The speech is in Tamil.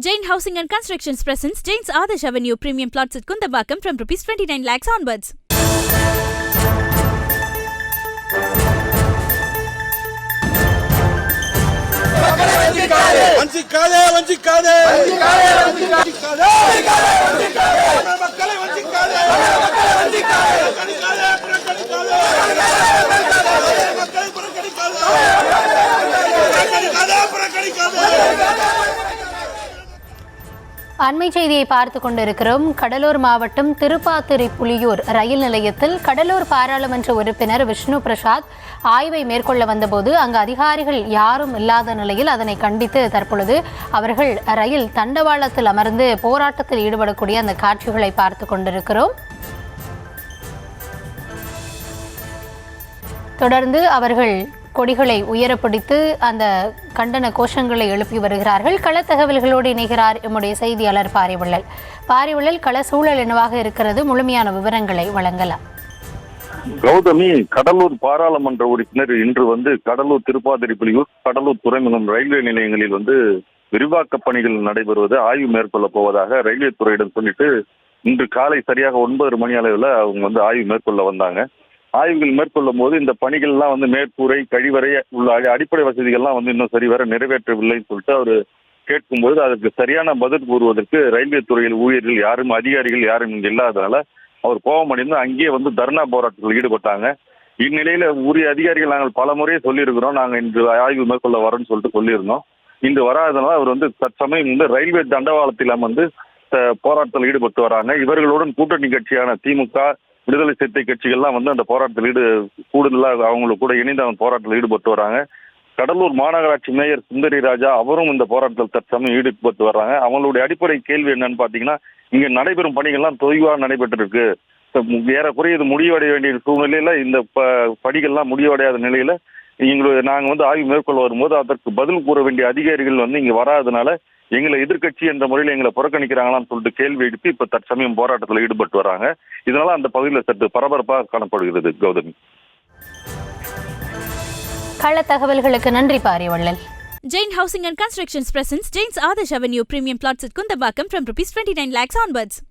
Jain Housing and Constructions presents Jain's Adarsh Avenue Premium Plots at Kundambakam from Rs 29 lakhs onwards. அண்மை செய்தியை பார்த்து கொண்டிருக்கிறோம். கடலூர் மாவட்டம் திருப்பாத்திரிப்புலியூர் ரயில் நிலையத்தில் கடலூர் பாராளுமன்ற உறுப்பினர் விஷ்ணு பிரசாத் ஆய்வை மேற்கொள்ள வந்தபோது அங்கு அதிகாரிகள் யாரும் இல்லாத நிலையில் அதனை கண்டித்து தற்பொழுது அவர்கள் ரயில் தண்டவாளத்தில் அமர்ந்து போராட்டத்தில் ஈடுபடக்கூடிய அந்த காட்சிகளை பார்த்து கொண்டிருக்கிறோம். தொடர்ந்து அவர்கள் கொடிகளை உயரப்பிடித்து அந்த கண்டன கோஷங்களை எழுப்பி வருகிறார்கள். கள தகவல்களோடு இணைகிறார் எம்முடைய செய்தியாளர் பாரிவள்ளல். கள சூழல் என்னவாக இருக்கிறது? முழுமையான விவரங்களை வழங்கலாம். கௌதமி, கடலூர் பாராளுமன்ற உறுப்பினர் இன்று கடலூர் திருப்பாதிரிப்புலியூர் கடலூர் துறைமுகம் ரயில்வே நிலையங்களில் விரிவாக்க பணிகள் நடைபெறுவது ஆய்வு மேற்கொள்ள போவதாக ரயில்வே துறையிடம் சொல்லிட்டு இன்று காலை சரியாக 9 மணி அளவில் அவங்க ஆய்வு மேற்கொள்ள வந்தாங்க. ஆய்வுகள் மேற்கொள்ளும் போது இந்த பணிகள்லாம் மேற்கூரை கழிவறை உள்ள அடிப்படை வசதிகள்லாம் இன்னும் சரிவர நிறைவேற்றவில்லைன்னு சொல்லிட்டு அவர் கேட்கும்போது அதற்கு சரியான பதில் கூறுவதற்கு ரயில்வே துறையில் ஊழியர்கள் யாரும் அதிகாரிகள் யாரும் இங்கே இல்லாததால அவர் கோபமடைந்து அங்கேயே தர்ணா போராட்டத்தில் ஈடுபட்டாங்க. இந்நிலையில உரிய அதிகாரிகள் நாங்கள் பல முறையே சொல்லியிருக்கிறோம், நாங்கள் இன்று ஆய்வு மேற்கொள்ள வரோம்னு சொல்லிட்டு சொல்லியிருந்தோம். இன்று வராதனால அவர் தற்சமயம் ரயில்வே தண்டவாளத்தில் போராட்டத்தில் ஈடுபட்டு வராங்க. இவர்களுடன் கூட்டணி கட்சியான திமுக, விடுதலை சிறுத்தை கட்சிகள்லாம் அந்த போராட்டத்தில் கூடுதலாக அவங்களுக்கு கூட இணைந்து அவங்க போராட்டத்தில் ஈடுபட்டு வராங்க. கடலூர் மாநகராட்சி மேயர் சுந்தரி ராஜா அவரும் இந்த போராட்டத்தில் தற்சமயம் ஈடுபட்டு வர்றாங்க. அவங்களுடைய அடிப்படை கேள்வி என்னன்னு பாத்தீங்கன்னா, இங்க நடைபெறும் பணிகள்லாம் தொய்வாக நடைபெற்று இருக்கு. ஏறக்குறைய இது முடிவடைய வேண்டிய சூழ்நிலையில இந்த பணிகள்லாம் முடிவடையாத நிலையில நாங்க ஆய்வு மேற்கொள்ள வரும்போது அதற்கு பதில் கூற வேண்டிய அதிகாரிகள் இங்க வராதனால எங்களை எதிர்கட்சி என்ற முறையில் எங்களை புறக்கணிக்கிறாங்களான்னு சொல்லிட்டு கேள்வி எழுப்பி இப்ப தற்சமயம் போராட்டத்தில் ஈடுபட்டு வராங்க. இதனால அந்த பகுதியில் சற்று பரபரப்பாக காணப்படுகிறது. கௌதமி, கள தகவல்களுக்கு நன்றி Pari Vallal. Jain Housing and Constructions presents Jain's Adarsh Avenue Premium Plots at Kundambakam from Rs 29 lakhs onwards.